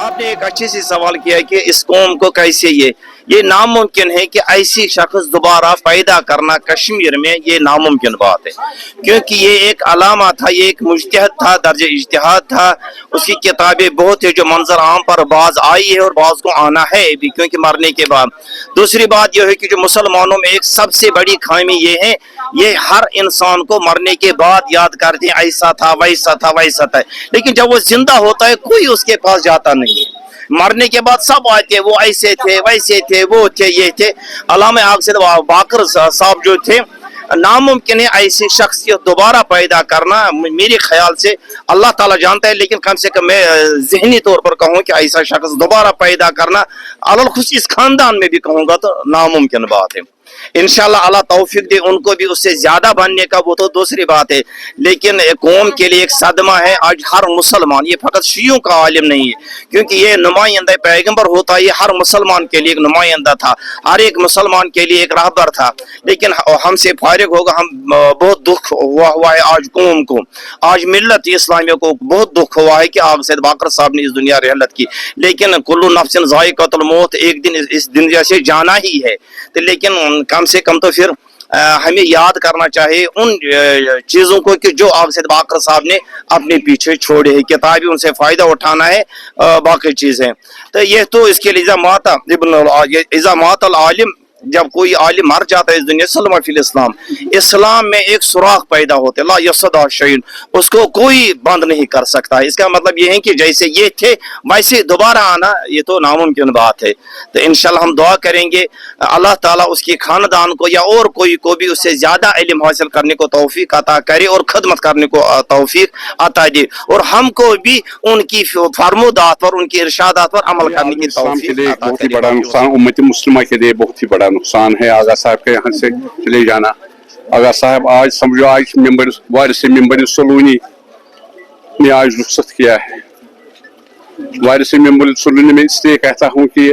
आपने एक अच्छे से सवाल किया कि इस कौम को कैसे ये नामुमकिन है कि ऐसी शख्स दोबारा पैदा करना कश्मीर में, ये नामुमकिन बात है, क्योंकि ये एक अलामा था, ये एक मुज्तहिद था, दर्जे इज्तिहाद था, उसकी किताबें बहुत है जो मंजर आम पर बाज आई है और बाज को आना है भी, क्योंकि मरने के बाद। दूसरी बात यह है कि जो मुसलमानों में एक सबसे बड़ी खामी ये है, ये हर इंसान को मरने के बाद याद करते हैं ऐसा था वैसा था वैसा था, लेकिन जब वो जिंदा होता है कोई उसके पास जाता नहीं है। मरने के बाद सब आते, वो ऐसे थे वैसे थे वो थे ये थे। अल्लामा आगसिद बाकर साहब जो थे, नामुमकिन है ऐसी शख्सियत दोबारा पैदा करना, मेरे ख्याल से अल्लाह ताला जानता है, लेकिन कम से कम मैं ज़हनी तौर पर कहूँ कि ऐसा शख्स दोबारा पैदा करना अलल खुसूस इस खानदान में भी कहूँगा तो नामुमकिन बात है। इंशाल्लाह अल्लाह तौफीक दे उनको भी उससे ज्यादा बनने का, वो तो दूसरी बात है, लेकिन कौम के लिए एक सदमा है आज हर मुसलमान, ये फकत शियों का आलिम नहीं है, क्योंकि ये नुमाइंदा पैगंबर होता है, ये हर मुसलमान के लिए एक नुमाइंदा था, हर एक मुसलमान के लिए एक रहबर था, लेकिन हमसे फारिग होगा। हम बहुत दुख हुआ है आज कौम को, आज मिल्लत इस्लामिया को बहुत दुख हुआ है कि आगसिद बाकर साहब ने इस दुनिया रहलत की, लेकिन कुल्लु नफ्सिन ज़ाइक़तुल मौत, एक दिन इस दुनिया से जाना ही है, तो लेकिन कम से कम तो फिर हमें याद करना चाहिए उन चीज़ों को कि जो आगसिद बाकर साहब ने अपने पीछे छोड़े हैं, किताबी उनसे फ़ायदा उठाना है, बाकी चीज़ें। तो ये तो इसके लिए इज़ा मात अल आलिम, जब कोई आलिम मर जाता है इस दुनिया, सल्लम फिल इस्लाम, इस्लाम में एक सुराख पैदा होते, ला यसदा शैइन, उसको कोई बंद नहीं कर सकता है। इसका मतलब ये है कि जैसे ये थे वैसे दोबारा आना, ये तो नामुमकिन बात है। तो इंशाल्लाह हम दुआ करेंगे अल्लाह ताला उसके खानदान को या और कोई को भी उससे ज्यादा इल्म हासिल करने को तौफीक अता करे और खिदमत करने को तौफीक अता दे, और हमको भी उनकी फरमोदात पर, उनकी इरशादात पर अमल करने की तौफीक अता करे। बड़ा नुकसान उम्मत मुस्लिमा के लिए बहुत ही बड़ा नुकसान है आगा साहब के यहाँ से चले जाना। आगा साहब आज समझो, आज मेंबर वारिस मेंबर सलूनी ने आज रुखसत किया है। वारिस मेंबर सलूनी में इसलिए कहता हूँ कि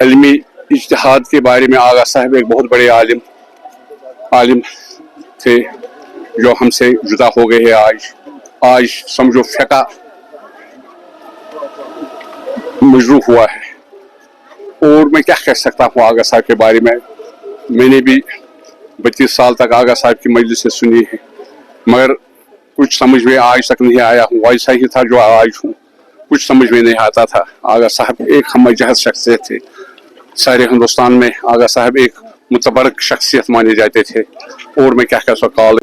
इल्मी इज्तिहाद के बारे में आगा साहब एक बहुत बड़े आलिम थे जो हमसे जुदा हो गए हैं। आज समझो फ़िक़्ह मजरूह हुआ है, और मैं क्या कह सकता हूँ आगा साहब के बारे में। मैंने भी 32 साल तक आगा साहब की मजलिसें सुनी है, मगर कुछ समझ में आज तक नहीं आया हूँ, वैसा ही था जो आज हूँ, कुछ समझ में नहीं आता था। आगा साहब एक हम जहद शख्सियत थे, सारे हिंदुस्तान में आगा साहब एक मुतबरक शख्सियत माने जाते थे। और मैं क्या कह सकता हूँ,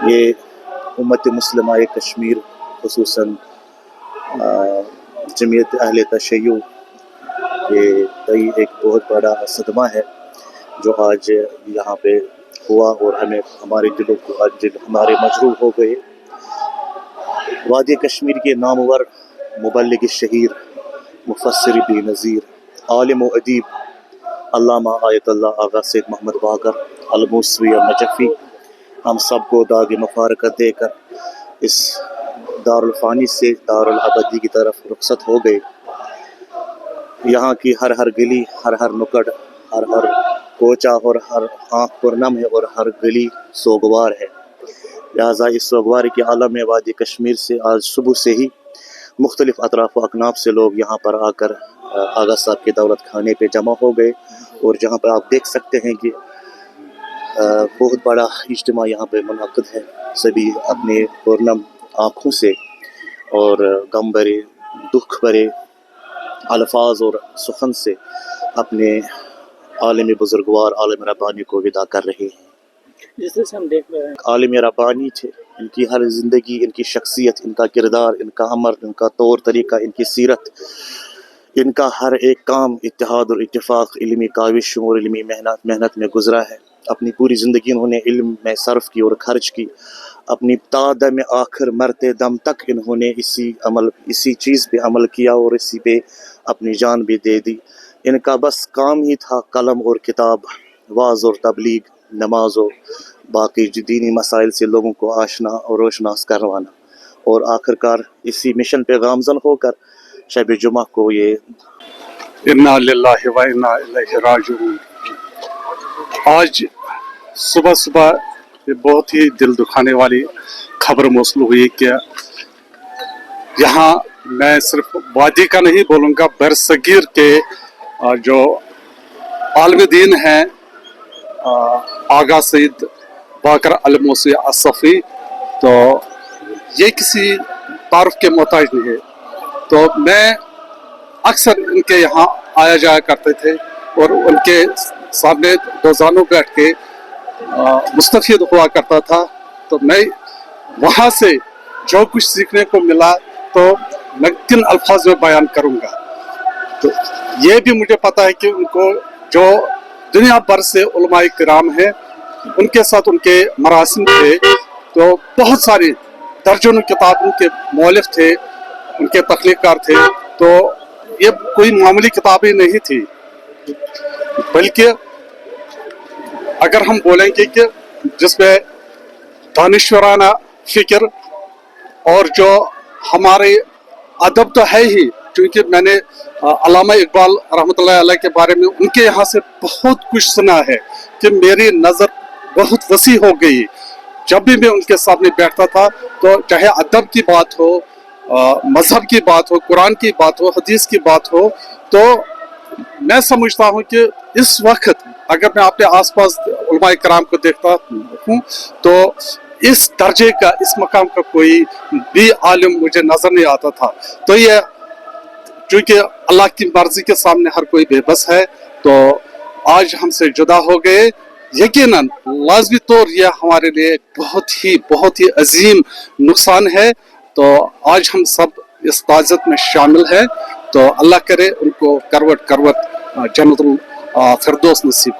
ये उम्मत मुस्लिमा कश्मीर खुसूसन जमीयत अहले तशय्युअ के एक बहुत बड़ा सदमा है जो आज यहाँ पे हुआ और हमें हमारे दिलों को आज हमारे मजरूह हो गए। वादी कश्मीर के नामवर मुबल्लिग शहीर मुफस्सिर बेनज़ीर आलिम व अदीब अल्लामा आयतुल्लाह आगा सैयद मोहम्मद बाकर अल-मूसवी नजफ़ी हम सबको दाग मुबारकत देकर इस दारुल फ़ानी से दारुल अबदी की तरफ रुखसत हो गए। यहाँ की हर हर गली, हर हर नुक्कड़, हर हर कोचा और हर आँख पुरनम है और हर गली सोगवार है। लिहाजा इस सोगवार के आलम में वादी कश्मीर से आज सुबह से ही मुख्तलिफ़ अतराफ़ व अकनाफ से लोग यहाँ पर आकर आगा साहब के दौलत खाने पे जमा हो गए। और जहाँ पर आप देख सकते हैं कि बहुत बड़ा इज्तिमा यहाँ पे मुनअक़िद है। सभी अपने पुरनम आँखों से और गम भरे दुख भरे अल्फाज और सुखन से अपने आलिम बुजुर्गवार आलिम रब्बानी को विदा कर रहे हैं। जिस तरह से हम देख रहे हैं आलिम रब्बानी थे, इनकी हर ज़िंदगी, इनकी शख्सियत, इनका किरदार, इनका अमर, इनका तौर तरीका, इनकी सीरत, इनका हर एक काम इत्तेहाद और इत्तेफाक, इल्मी काविशों और इल्मी मेहनत में गुजरा है। अपनी पूरी ज़िंदगी इन्होंने इल्म में सर्फ की और खर्च की। अपनी ताद में आखिर मरते दम तक इन्होंने इसी चीज़ पे अमल किया और इसी पे अपनी जान भी दे दी। इनका बस काम ही था कलम और किताब, वाज़ और तबलीग, नमाज और बाकी दीनी मसाइल से लोगों को आशना और रोशनास करवाना। और आखिरकार इसी मिशन पे गामज़न होकर शब जुमा को ये इन्ना लिल्लाहि व इन्ना इलैहि राजिऊन। आज सुबह सुबह ये बहुत ही दिल दुखाने वाली खबर मौसूल हुई कि यहाँ मैं सिर्फ वादी का नहीं बोलूँगा, बरसगीर के जो आलिम दीन हैं आगा सैयद बाकर अल-मूसवी असफ़ी, तो ये किसी तारुफ के मोहताज नहीं है। तो मैं अक्सर इनके यहाँ आया जाया करते थे और उनके सामने रोज़ाना बैठ के मुस्तफ़ीद हुआ करता था। तो मैं वहाँ से जो कुछ सीखने को मिला तो मैं किन अल्फाज में बयान करूँगा। तो ये भी मुझे पता है कि उनको जो दुनिया भर से उलमाए किराम हैं उनके साथ उनके मरासिम थे, तो बहुत सारी दर्जनों किताबों के मौलिफ थे, उनके तख्लीकार थे। तो ये कोई मामूली किताबें नहीं थी, बल्कि अगर हम बोलेंगे कि जिसमें दानिश्वराना फिक्र और जो हमारे अदब तो है ही, क्योंकि मैंने अल्लामा इकबाल रहमतुल्लाह अलैह के बारे में उनके यहाँ से बहुत कुछ सुना है कि मेरी नज़र बहुत वसी हो गई। जब भी मैं उनके सामने बैठता था तो चाहे अदब की बात हो, मजहब की बात हो, कुरान की बात हो, हदीस की बात हो, तो मैं समझता हूँ कि इस वक्त अगर मैं अपने आसपास उलमाए कराम को देखता हूँ तो इस दर्जे का, इस मकाम का कोई भी आलिम मुझे नजर नहीं आता था। तो ये चूँकि अल्लाह की मर्जी के सामने हर कोई बेबस है, तो आज हमसे जुदा हो गए। यकीनन लाज़मी तौर यह हमारे लिए बहुत ही अजीम नुकसान है। तो आज हम सब इस ताज़त में शामिल हैं। तो अल्लाह करे उनको करवट जन्नतुल फिरदौस नसीब हो।